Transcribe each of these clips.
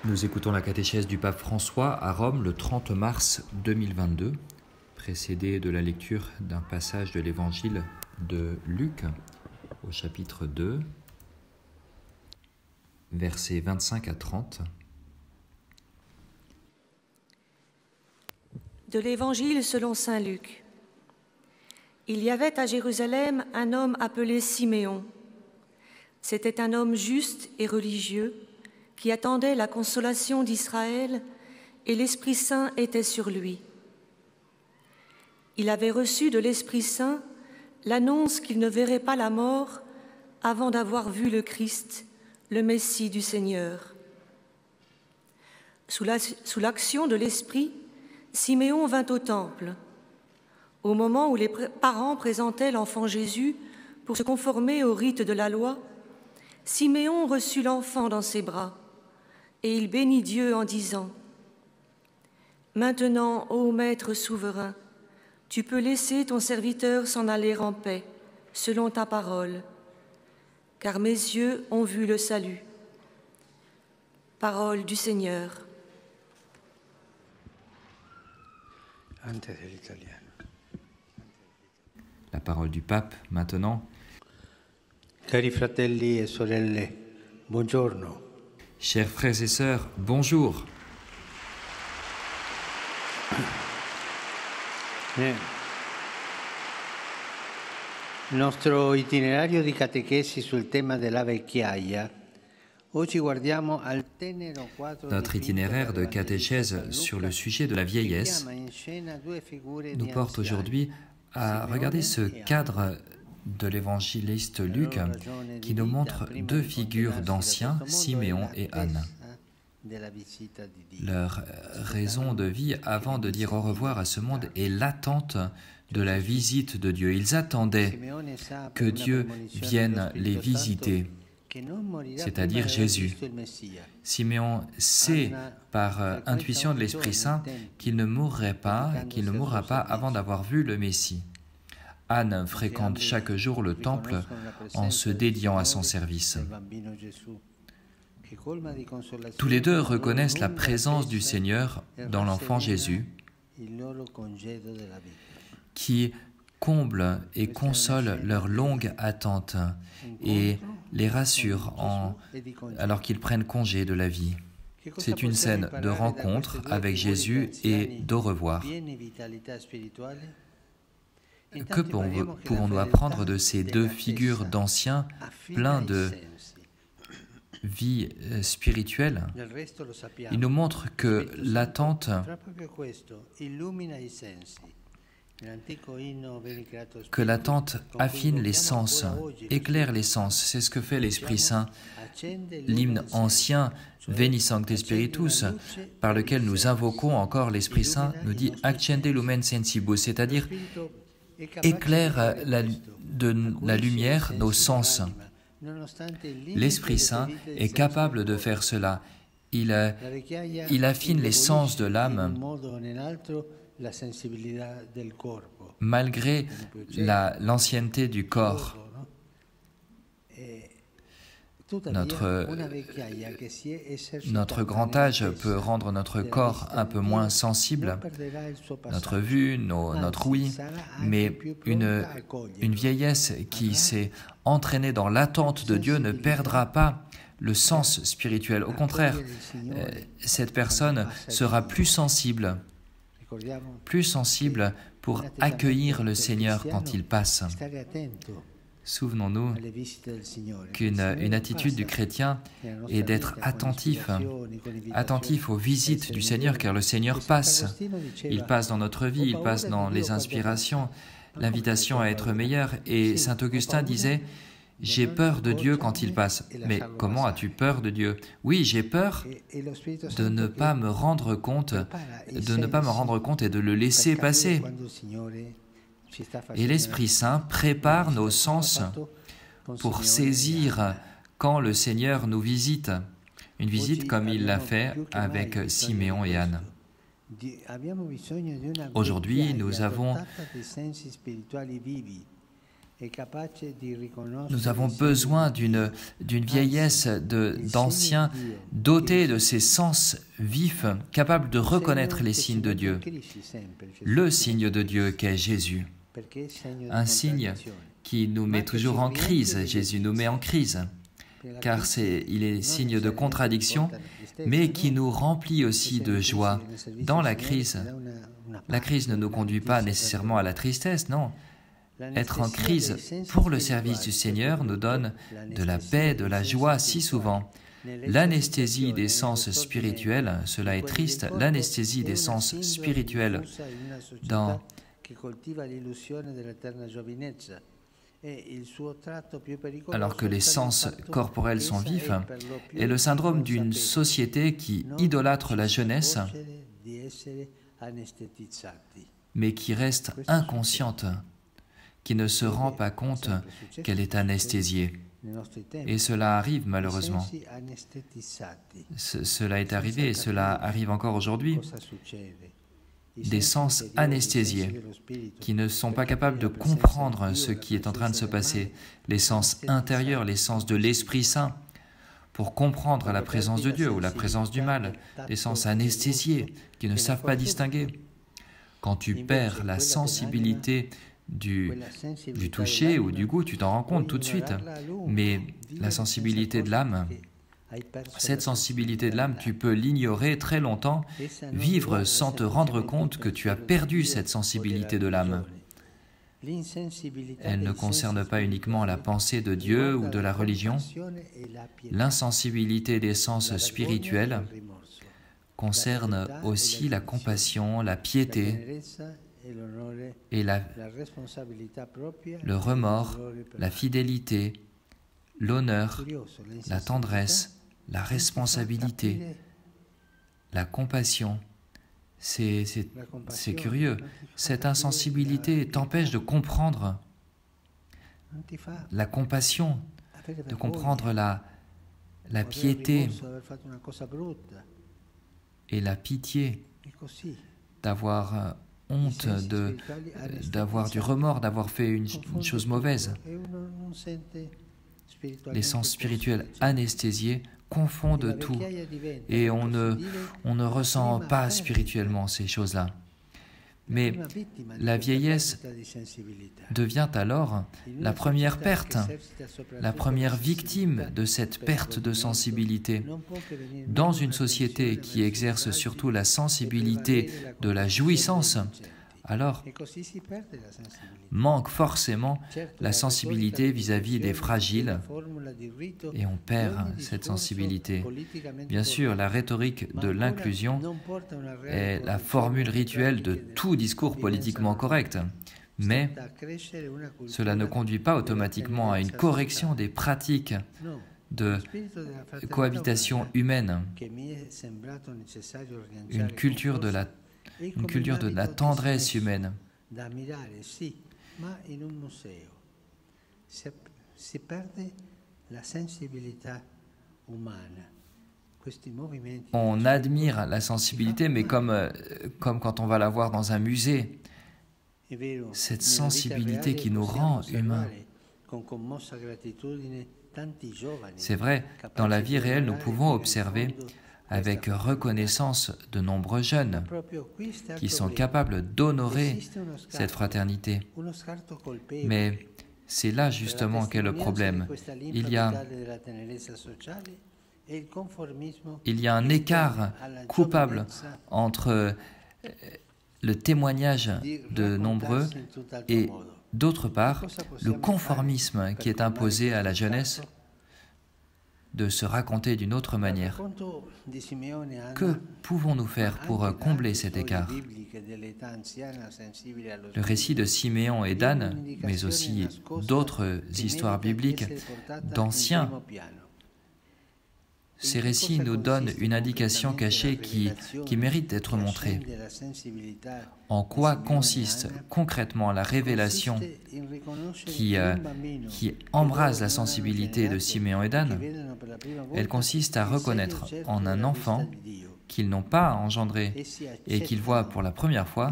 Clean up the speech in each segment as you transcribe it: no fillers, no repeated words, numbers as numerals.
Nous écoutons la catéchèse du pape François à Rome le 30 mars 2022, précédée de la lecture d'un passage de l'évangile de Luc au chapitre 2, versets 25 à 30. De l'Évangile selon saint Luc. Il y avait à Jérusalem un homme appelé Siméon. C'était un homme juste et religieux qui attendait la consolation d'Israël, et l'Esprit Saint était sur lui. Il avait reçu de l'Esprit Saint l'annonce qu'il ne verrait pas la mort avant d'avoir vu le Christ, le Messie du Seigneur. Sous l'action de l'Esprit, Siméon vint au temple. Au moment où les parents présentaient l'enfant Jésus pour se conformer au rite de la loi, Siméon reçut l'enfant dans ses bras et il bénit Dieu en disant : « Maintenant, ô Maître souverain, tu peux laisser ton serviteur s'en aller en paix, selon ta parole, car mes yeux ont vu le salut. » Parole du Seigneur. La parole du pape maintenant. Cari fratelli e sorelle, buongiorno. Chers frères et sœurs, bonjour. Nel nostro itinerario di catechesi sul tema della vecchiaia, oggi guardiamo al tenero quadro. Notre itinéraire de catéchèse sur le sujet de la vieillesse nous porte aujourd'hui à regarder ce cadre de l'évangéliste Luc qui nous montre deux figures d'anciens, Siméon et Anne. Leur raison de vie avant de dire au revoir à ce monde est l'attente de la visite de Dieu. Ils attendaient que Dieu vienne les visiter, c'est-à-dire Jésus. Siméon sait par intuition de l'Esprit Saint qu'il ne mourra pas avant d'avoir vu le Messie. Anne fréquente chaque jour le temple en se dédiant à son service. Tous les deux reconnaissent la présence du Seigneur dans l'enfant Jésus, qui comble et console leur longue attente et les rassure alors qu'ils prennent congé de la vie. C'est une scène de rencontre avec Jésus et d'au revoir. Que pouvons-nous apprendre de ces deux figures d'anciens pleins de vie spirituelle? Ils nous montrent que l'attente affine les sens, éclaire les sens. C'est ce que fait l'Esprit Saint. L'hymne ancien Veni Sancte Spiritus, par lequel nous invoquons encore l'Esprit Saint, nous dit Accende lumen sensibus, c'est-à-dire éclaire de la lumière nos sens. L'Esprit Saint est capable de faire cela. Il affine les sens de l'âme malgré l'ancienneté du corps. Notre grand âge peut rendre notre corps un peu moins sensible, notre vue, notre ouïe, mais une vieillesse qui s'est entraînée dans l'attente de Dieu ne perdra pas le sens spirituel. Au contraire, cette personne sera plus sensible pour accueillir le Seigneur quand il passe. Souvenons-nous qu'une attitude du chrétien est d'être attentif aux visites du Seigneur, car le Seigneur passe. Il passe dans notre vie, il passe dans les inspirations, l'invitation à être meilleur. Et saint Augustin disait « J'ai peur de Dieu quand il passe ». Mais comment as-tu peur de Dieu? Oui, j'ai peur de ne pas me rendre compte, et de le laisser passer. Et l'Esprit Saint prépare nos sens pour saisir quand le Seigneur nous visite. Une visite comme il l'a fait avec Siméon et Anne. Aujourd'hui, nous avons Nous avons besoin d'une vieillesse d'anciens dotés de ces sens vifs, capables de reconnaître les signes de Dieu. Le signe de Dieu qu'est Jésus. Un signe qui nous met toujours en crise. Jésus nous met en crise, car il est signe de contradiction, mais qui nous remplit aussi de joie. Dans la crise ne nous conduit pas nécessairement à la tristesse, non. Être en crise pour le service du Seigneur nous donne de la paix, de la joie si souvent. L'anesthésie des sens spirituels, cela est triste, l'anesthésie des sens spirituels alors que les sens corporels sont vifs, est le syndrome d'une société qui idolâtre la jeunesse, mais qui reste inconsciente, qui ne se rend pas compte qu'elle est anesthésiée. Et cela arrive malheureusement. Cela est arrivé et cela arrive encore aujourd'hui. Des sens anesthésiés qui ne sont pas capables de comprendre ce qui est en train de se passer. Les sens intérieurs, les sens de l'Esprit Saint, pour comprendre la présence de Dieu ou la présence du mal. Des sens anesthésiés qui ne savent pas distinguer. Quand tu perds la sensibilité du toucher ou du goût, tu t'en rends compte tout de suite. Mais la sensibilité de l'âme, cette sensibilité de l'âme, tu peux l'ignorer très longtemps, vivre sans te rendre compte que tu as perdu cette sensibilité de l'âme. Elle ne concerne pas uniquement la pensée de Dieu ou de la religion. L'insensibilité des sens spirituels concerne aussi la compassion, la piété et le remords, la fidélité, l'honneur, la tendresse, la responsabilité, la compassion. C'est curieux. Cette insensibilité t'empêche de comprendre la compassion, de comprendre la piété et la pitié, d'avoir honte, d'avoir du remords, d'avoir fait une chose mauvaise. Les sens spirituels anesthésiés confondent tout et on ne ressent pas spirituellement ces choses-là. Mais la vieillesse devient alors la première perte, la première victime de cette perte de sensibilité. Dans une société qui exerce surtout la sensibilité de la jouissance, alors manque forcément la sensibilité vis-à-vis des fragiles et on perd cette sensibilité. Bien sûr, la rhétorique de l'inclusion est la formule rituelle de tout discours politiquement correct, mais cela ne conduit pas automatiquement à une correction des pratiques de cohabitation humaine, une culture de la tendresse humaine. On admire la sensibilité, mais comme quand on va la voir dans un musée, cette sensibilité qui nous rend humains. C'est vrai, dans la vie réelle, nous pouvons observer avec reconnaissance de nombreux jeunes qui sont capables d'honorer cette fraternité. Mais c'est là justement qu'est le problème. Il y a un écart coupable entre le témoignage de nombreux et, d'autre part, le conformisme qui est imposé à la jeunesse de se raconter d'une autre manière. Que pouvons-nous faire pour combler cet écart? Le récit de Siméon et d'Anne, mais aussi d'autres histoires bibliques d'anciens, ces récits nous donnent une indication cachée qui mérite d'être montrée. En quoi consiste concrètement la révélation qui embrase la sensibilité de Siméon et d'Anne? Elle consiste à reconnaître en un enfant qu'ils n'ont pas engendré et qu'ils voient pour la première fois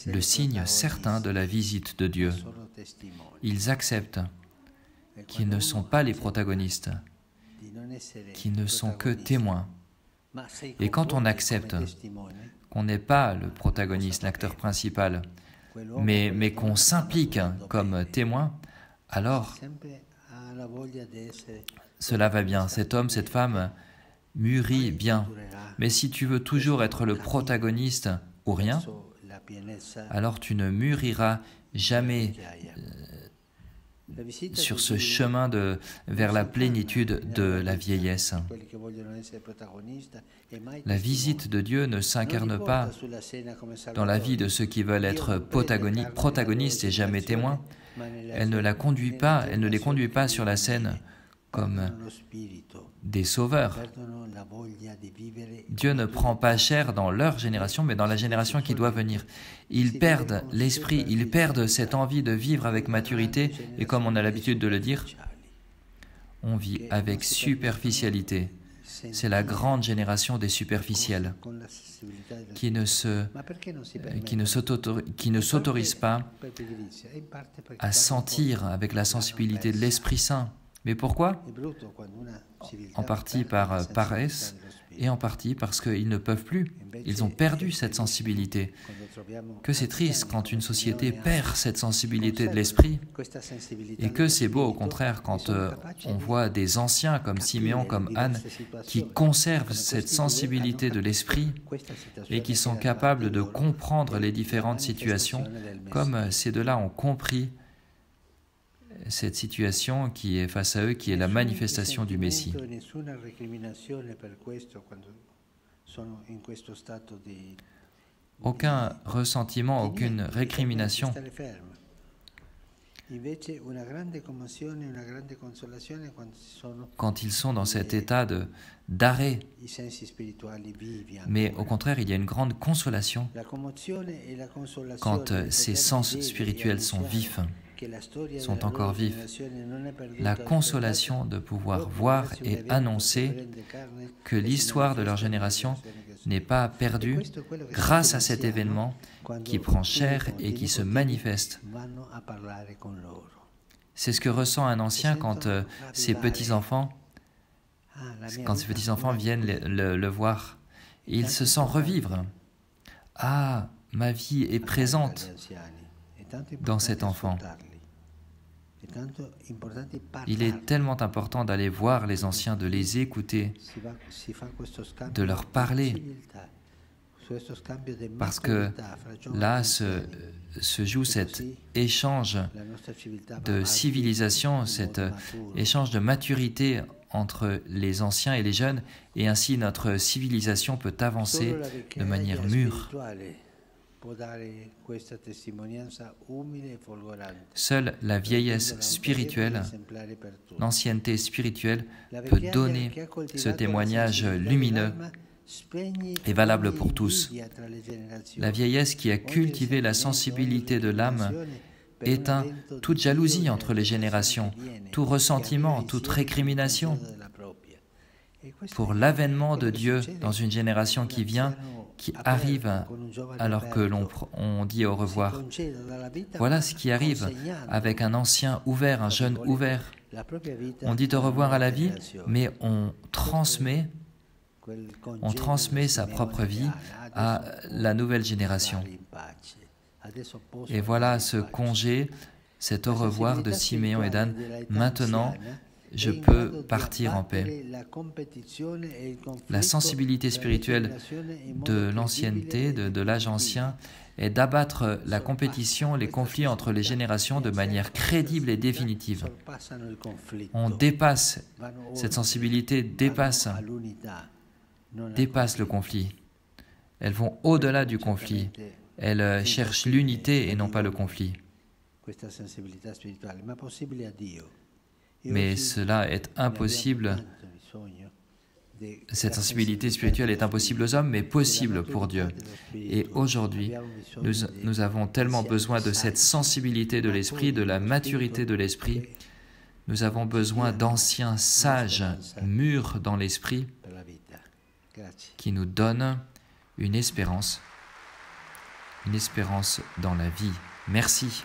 le signe certain de la visite de Dieu. Ils acceptent qu'ils ne sont pas les protagonistes, qu'ils ne sont que témoins. Et quand on accepte qu'on n'est pas le protagoniste, l'acteur principal, mais qu'on s'implique comme témoin, alors cela va bien. Cet homme, cette femme mûrit bien. Mais si tu veux toujours être le protagoniste ou rien, alors tu ne mûriras jamais sur ce chemin vers la plénitude de la vieillesse. La visite de Dieu ne s'incarne pas dans la vie de ceux qui veulent être protagonistes et jamais témoins. Elle ne les conduit pas sur la scène comme des sauveurs. Dieu ne prend pas chair dans leur génération, mais dans la génération qui doit venir. Ils perdent l'esprit, ils perdent cette envie de vivre avec maturité, et comme on a l'habitude de le dire, on vit avec superficialité. C'est la grande génération des superficiels qui ne s'autorisent pas à sentir avec la sensibilité de l'Esprit Saint. Mais pourquoi? En partie par paresse et en partie parce qu'ils ne peuvent plus. Ils ont perdu cette sensibilité. Que c'est triste quand une société perd cette sensibilité de l'esprit et que c'est beau au contraire quand on voit des anciens comme Siméon, comme Anne qui conservent cette sensibilité de l'esprit et qui sont capables de comprendre les différentes situations comme ces deux-là ont compris cette situation qui est face à eux, qui est la manifestation du Messie. Aucun ressentiment, aucune récrimination. Quand ils sont dans cet état d'arrêt, mais au contraire, il y a une grande consolation quand ces sens spirituels sont vifs, sont encore vifs. La consolation de pouvoir voir et annoncer que l'histoire de leur génération n'est pas perdue grâce à cet événement qui prend chair et qui se manifeste. C'est ce que ressent un ancien quand ses petits-enfants viennent le voir. Il se sent revivre. Ah, ma vie est présente dans cet enfant. Il est tellement important d'aller voir les anciens, de les écouter, de leur parler, parce que là se joue cet échange de civilisation, cet échange de maturité entre les anciens et les jeunes, et ainsi notre civilisation peut avancer de manière mûre. Seule la vieillesse spirituelle, l'ancienneté spirituelle peut donner ce témoignage lumineux et valable pour tous. La vieillesse qui a cultivé la sensibilité de l'âme éteint toute jalousie entre les générations, tout ressentiment, toute récrimination. Pour l'avènement de Dieu dans une génération qui vient, qui arrive alors que l'on dit au revoir. Voilà ce qui arrive avec un ancien ouvert, un jeune ouvert. On dit au revoir à la vie, mais on transmet sa propre vie à la nouvelle génération. Et voilà ce congé, cet au revoir de Siméon et d'Anne. Maintenant, je peux partir en paix. La sensibilité spirituelle de l'ancienneté, de l'âge ancien, est d'abattre la compétition, les conflits entre les générations de manière crédible et définitive. On dépasse, cette sensibilité dépasse le conflit. Elles vont au-delà du conflit. Elles cherchent l'unité et non pas le conflit. Mais cela est impossible, cette sensibilité spirituelle est impossible aux hommes, mais possible pour Dieu. Et aujourd'hui, nous avons tellement besoin de cette sensibilité de l'esprit, de la maturité de l'esprit. Nous avons besoin d'anciens sages, mûrs dans l'esprit, qui nous donne une espérance dans la vie. Merci.